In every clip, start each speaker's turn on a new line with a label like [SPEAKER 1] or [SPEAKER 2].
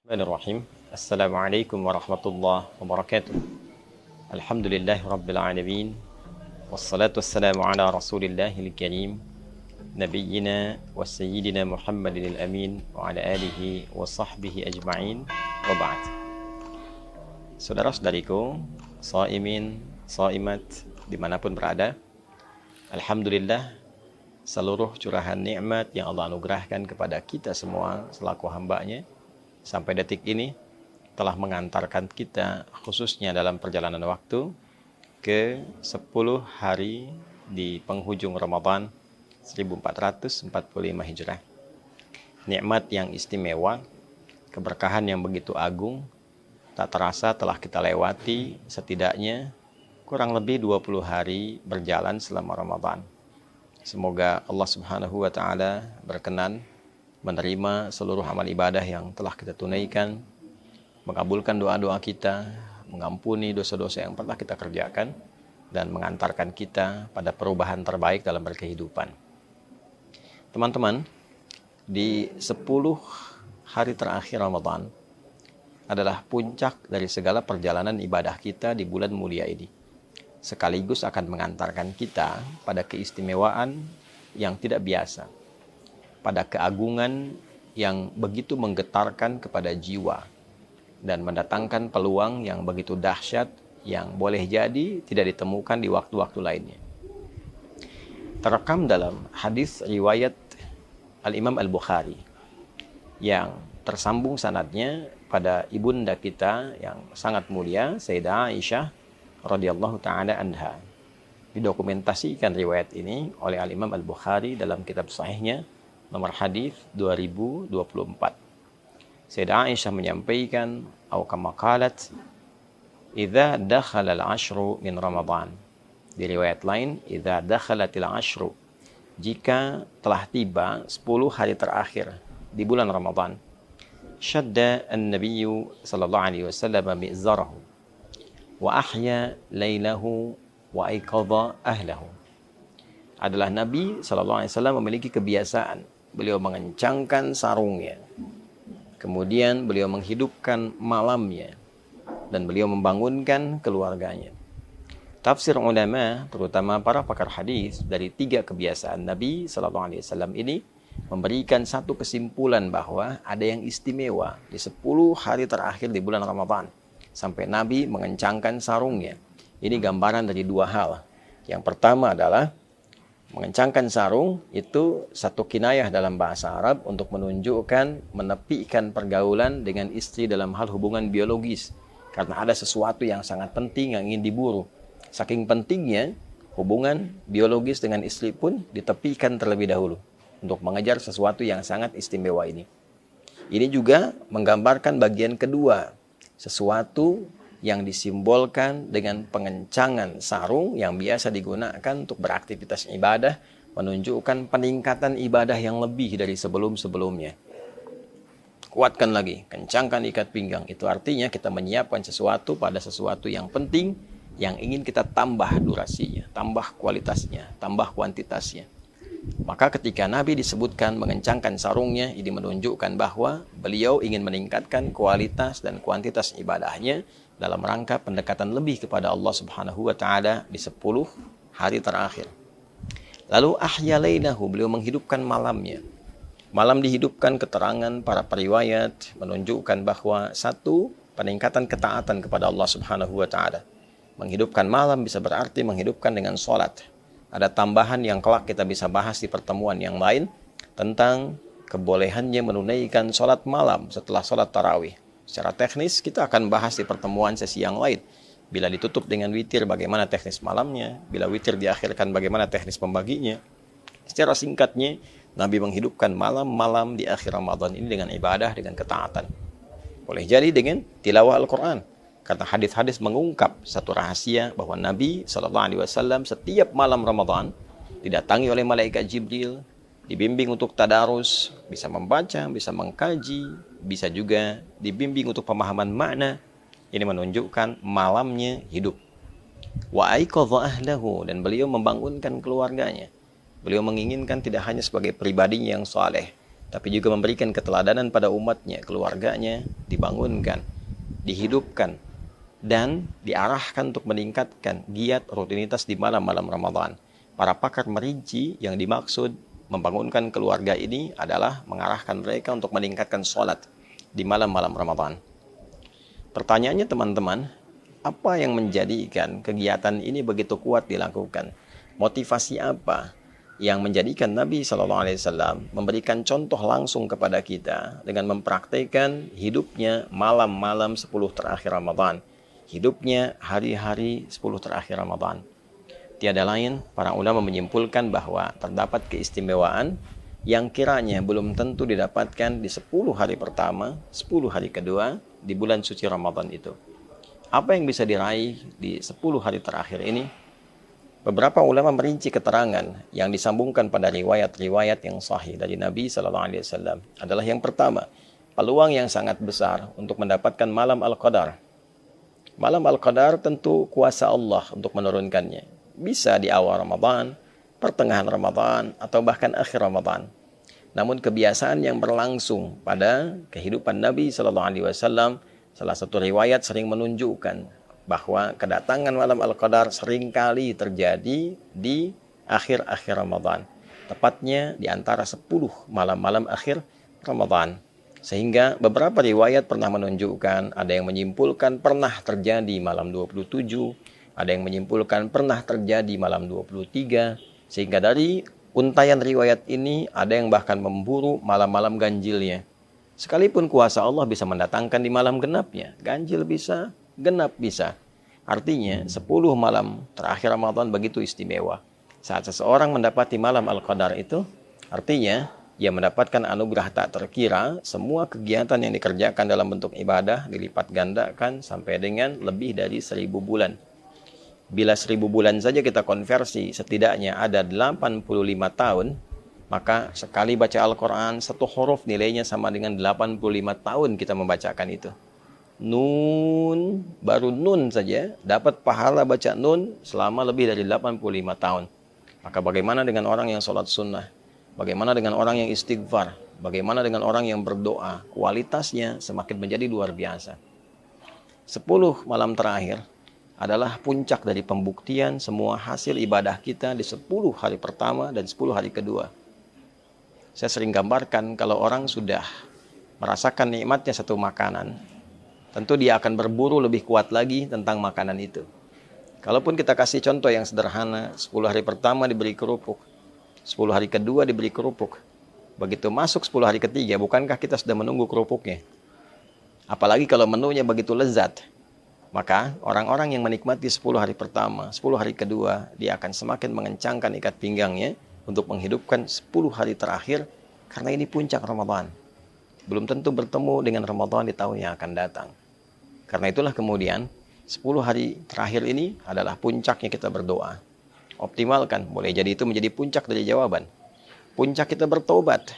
[SPEAKER 1] Bismillahirrahmanirrahim. Assalamualaikum warahmatullahi wabarakatuh. Alhamdulillahi rabbil alamin. Wassalatu wassalamu ala rasulillahil karim. Nabiyyina wa sayyidina Muhammadin al-amin wa ala alihi wa sahbihi ajma'in. Wa ba'd. Saudara-saudariku, shaimin, shaimat dimanapun berada, alhamdulillah seluruh curahan nikmat yang Allah anugerahkan kepada kita semua selaku hamba-Nya sampai detik ini telah mengantarkan kita khususnya dalam perjalanan waktu ke 10 hari di penghujung Ramadan 1445 Hijrah. Nikmat yang istimewa, keberkahan yang begitu agung, tak terasa telah kita lewati setidaknya kurang lebih 20 hari berjalan selama Ramadan. Semoga Allah Subhanahu wa Ta'ala berkenan menerima seluruh amal ibadah yang telah kita tunaikan, mengabulkan doa-doa kita, mengampuni dosa-dosa yang pernah kita kerjakan, dan mengantarkan kita pada perubahan terbaik dalam berkehidupan. Teman-teman, di 10 hari terakhir Ramadan adalah puncak dari segala perjalanan ibadah kita di bulan mulia ini. Sekaligus akan mengantarkan kita pada keistimewaan yang tidak biasa, pada keagungan yang begitu menggetarkan kepada jiwa dan mendatangkan peluang yang begitu dahsyat yang boleh jadi tidak ditemukan di waktu-waktu lainnya. Terekam dalam hadis riwayat Al-Imam Al-Bukhari yang tersambung sanadnya pada ibunda kita yang sangat mulia, Sayyidah Aisyah radhiyallahu taala anha. Didokumentasikan riwayat ini oleh Al-Imam Al-Bukhari dalam kitab sahihnya nomor hadis 2024. Sayyidah Aisyah menyampaikan, atau kama qalat, "Idza dakhala al-'ashru min Ramadan." Di riwayat lain, "Idza dakhalatil 'ashru." Jika telah tiba 10 hari terakhir di bulan Ramadan, syadda an-nabiyyu sallallahu alaihi wasallam mi'zarahu wa ahya lailahu wa aiqadha ahlahu. Adalah Nabi sallallahu alaihi wasallam memiliki kebiasaan beliau mengencangkan sarungnya, kemudian beliau menghidupkan malamnya, dan beliau membangunkan keluarganya. Tafsir ulama, terutama para pakar hadis, dari 3 kebiasaan Nabi SAW ini memberikan satu kesimpulan bahwa ada yang istimewa di 10 hari terakhir di bulan Ramadan, sampai Nabi mengencangkan sarungnya. Ini gambaran dari 2 hal. Yang pertama adalah mengencangkan sarung itu satu kinayah dalam bahasa Arab untuk menunjukkan menepikan pergaulan dengan istri dalam hal hubungan biologis, karena ada sesuatu yang sangat penting yang ingin diburu. Saking pentingnya hubungan biologis dengan istri pun ditepikan terlebih dahulu untuk mengejar sesuatu yang sangat istimewa ini. Ini juga menggambarkan bagian kedua, sesuatu yang disimbolkan dengan pengencangan sarung yang biasa digunakan untuk beraktivitas ibadah, menunjukkan peningkatan ibadah yang lebih dari sebelum-sebelumnya. Kuatkan lagi, kencangkan ikat pinggang. Itu artinya kita menyiapkan sesuatu pada sesuatu yang penting, yang ingin kita tambah durasinya, tambah kualitasnya, tambah kuantitasnya. Maka ketika Nabi disebutkan mengencangkan sarungnya, ini menunjukkan bahwa beliau ingin meningkatkan kualitas dan kuantitas ibadahnya dalam rangka pendekatan lebih kepada Allah Subhanahu wa Ta'ala di 10 hari terakhir. Lalu ahya lailahu, beliau menghidupkan malamnya. Malam dihidupkan, keterangan para periwayat menunjukkan bahwa satu, peningkatan ketaatan kepada Allah Subhanahu wa Ta'ala. Menghidupkan malam bisa berarti menghidupkan dengan sholat. Ada tambahan yang kelak kita bisa bahas di pertemuan yang lain tentang kebolehannya menunaikan sholat malam setelah sholat tarawih. Secara teknis kita akan bahas di pertemuan sesi yang lain. Bila ditutup dengan witir, bagaimana teknis malamnya. Bila witir diakhirkan, bagaimana teknis pembaginya. Secara singkatnya, Nabi menghidupkan malam-malam di akhir Ramadan ini dengan ibadah, dengan ketaatan. Boleh jadi dengan tilawah Al-Quran. Karena hadis-hadis mengungkap satu rahasia bahwa Nabi SAW setiap malam Ramadan didatangi oleh malaikat Jibril, dibimbing untuk tadarus, bisa membaca, bisa mengkaji, bisa juga dibimbing untuk pemahaman makna. Ini menunjukkan malamnya hidup. Wa aiqadha ahlahu, dan beliau membangunkan keluarganya. Beliau menginginkan tidak hanya sebagai pribadinya yang saleh, tapi juga memberikan keteladanan pada umatnya, keluarganya, dibangunkan, dihidupkan, dan diarahkan untuk meningkatkan giat rutinitas di malam-malam Ramadan. Para pakar merinci yang dimaksud membangunkan keluarga ini adalah mengarahkan mereka untuk meningkatkan sholat di malam-malam Ramadan. Pertanyaannya teman-teman, apa yang menjadikan kegiatan ini begitu kuat dilakukan? Motivasi apa yang menjadikan Nabi SAW memberikan contoh langsung kepada kita dengan mempraktikkan hidupnya malam-malam 10 terakhir Ramadan, hidupnya hari-hari 10 terakhir Ramadan? Tiada lain, para ulama menyimpulkan bahwa terdapat keistimewaan yang kiranya belum tentu didapatkan di 10 hari pertama, 10 hari kedua di bulan suci Ramadan itu. Apa yang bisa diraih di 10 hari terakhir ini? Beberapa ulama merinci keterangan yang disambungkan pada riwayat-riwayat yang sahih dari Nabi SAW adalah yang pertama, peluang yang sangat besar untuk mendapatkan malam Al-Qadar. Malam Al-Qadar tentu kuasa Allah untuk menurunkannya. Bisa di awal Ramadan, pertengahan Ramadan, atau bahkan akhir Ramadan. Namun kebiasaan yang berlangsung pada kehidupan Nabi SAW, salah satu riwayat sering menunjukkan bahwa kedatangan malam Al-Qadar seringkali terjadi di akhir-akhir Ramadan. Tepatnya di antara 10 malam-malam akhir Ramadan. Sehingga beberapa riwayat pernah menunjukkan, ada yang menyimpulkan pernah terjadi malam 27, ada yang menyimpulkan pernah terjadi malam 23, sehingga dari untayan riwayat ini ada yang bahkan memburu malam-malam ganjilnya. Sekalipun kuasa Allah bisa mendatangkan di malam genapnya, ganjil bisa, genap bisa. Artinya 10 malam terakhir Ramadan begitu istimewa. Saat seseorang mendapati malam Al-Qadar itu, artinya ia mendapatkan anugerah tak terkira. Semua kegiatan yang dikerjakan dalam bentuk ibadah dilipat gandakan sampai dengan lebih dari 1000 bulan. Bila 1000 bulan saja kita konversi, setidaknya ada 85 tahun, maka sekali baca Al-Quran, satu huruf nilainya sama dengan 85 tahun kita membacakan itu. Nun, baru nun saja, dapat pahala baca nun selama lebih dari 85 tahun. Maka bagaimana dengan orang yang sholat sunnah? Bagaimana dengan orang yang istighfar? Bagaimana dengan orang yang berdoa? Kualitasnya semakin menjadi luar biasa. 10 malam terakhir adalah puncak dari pembuktian semua hasil ibadah kita di 10 hari pertama dan 10 hari kedua. Saya sering gambarkan kalau orang sudah merasakan nikmatnya satu makanan, tentu dia akan berburu lebih kuat lagi tentang makanan itu. Kalaupun kita kasih contoh yang sederhana, 10 hari pertama diberi kerupuk, 10 hari kedua diberi kerupuk. Begitu masuk 10 hari ketiga, bukankah kita sudah menunggu kerupuknya? Apalagi kalau menunya begitu lezat. Maka orang-orang yang menikmati 10 hari pertama, 10 hari kedua, dia akan semakin mengencangkan ikat pinggangnya untuk menghidupkan 10 hari terakhir, karena ini puncak Ramadan. Belum tentu bertemu dengan Ramadan di tahun yang akan datang. Karena itulah kemudian 10 hari terakhir ini adalah puncaknya kita berdoa. Optimalkan, boleh jadi itu menjadi puncak dari jawaban. Puncak kita bertobat.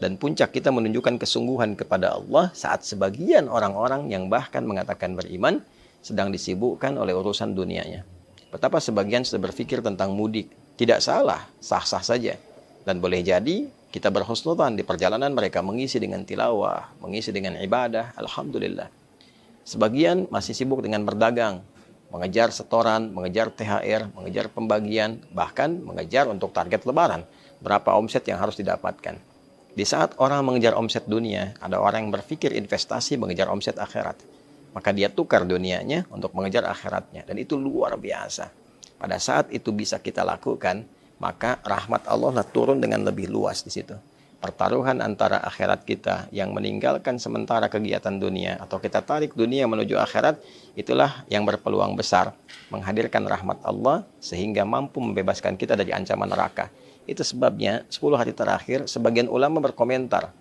[SPEAKER 1] Dan puncak kita menunjukkan kesungguhan kepada Allah saat sebagian orang-orang yang bahkan mengatakan beriman sedang disibukkan oleh urusan dunianya. Betapa sebagian sudah berpikir tentang mudik. Tidak salah, sah-sah saja. Dan boleh jadi kita berhusnudzan di perjalanan mereka mengisi dengan tilawah, mengisi dengan ibadah, alhamdulillah. Sebagian masih sibuk dengan berdagang, mengejar setoran, mengejar THR, mengejar pembagian, bahkan mengejar untuk target lebaran. Berapa omset yang harus didapatkan. Di saat orang mengejar omset dunia, ada orang yang berpikir investasi mengejar omset akhirat. Maka dia tukar dunianya untuk mengejar akhiratnya. Dan itu luar biasa. Pada saat itu bisa kita lakukan, maka rahmat Allah turun dengan lebih luas di situ. Pertaruhan antara akhirat kita yang meninggalkan sementara kegiatan dunia, atau kita tarik dunia menuju akhirat, itulah yang berpeluang besar menghadirkan rahmat Allah sehingga mampu membebaskan kita dari ancaman neraka. Itu sebabnya 10 hari terakhir sebagian ulama berkomentar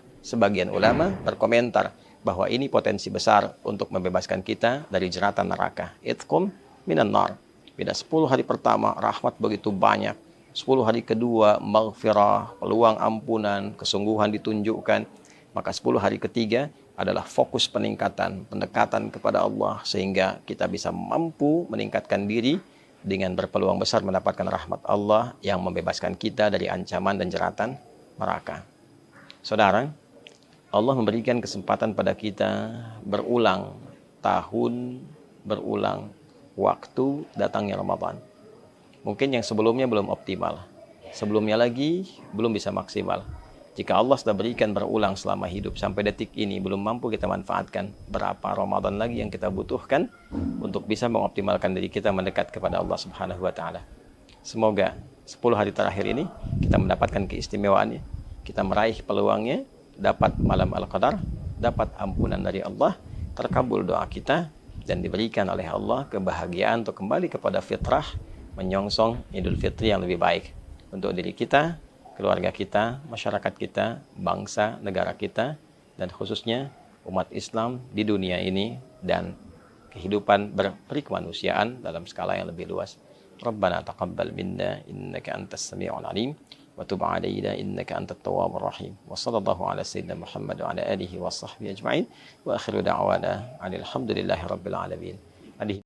[SPEAKER 1] bahwa ini potensi besar untuk membebaskan kita dari jeratan neraka. Itqum minan nar. Bila 10 hari pertama rahmat begitu banyak, 10 hari kedua maghfirah, peluang ampunan, kesungguhan ditunjukkan, maka 10 hari ketiga adalah fokus peningkatan, pendekatan kepada Allah sehingga kita bisa mampu meningkatkan diri dengan berpeluang besar mendapatkan rahmat Allah yang membebaskan kita dari ancaman dan jeratan neraka. Saudara, Allah memberikan kesempatan pada kita berulang tahun, berulang waktu datangnya Ramadan. Mungkin yang sebelumnya belum optimal, sebelumnya lagi belum bisa maksimal. Jika Allah sudah berikan berulang selama hidup sampai detik ini belum mampu kita manfaatkan, berapa Ramadan lagi yang kita butuhkan untuk bisa mengoptimalkan diri kita mendekat kepada Allah Subhanahu wa taala. Semoga 10 hari terakhir ini kita mendapatkan keistimewaannya, kita meraih peluangnya, dapat malam Al-Qadar, dapat ampunan dari Allah, terkabul doa kita, dan diberikan oleh Allah kebahagiaan untuk kembali kepada fitrah, menyongsong Idul Fitri yang lebih baik untuk diri kita, keluarga kita, masyarakat kita, bangsa, negara kita, dan khususnya umat Islam di dunia ini dan kehidupan berperikemanusiaan dalam skala yang lebih luas. Rabbana taqabbal minna innaka antas sami'ul alim wa tub 'alaina innaka antat tawwabur rahim. Wa sallallahu ala sayyidina Muhammad wa ala alihi wa sahbihi ajma'in. Wa akhiru da'wana alhamdulillahi rabbil alamin.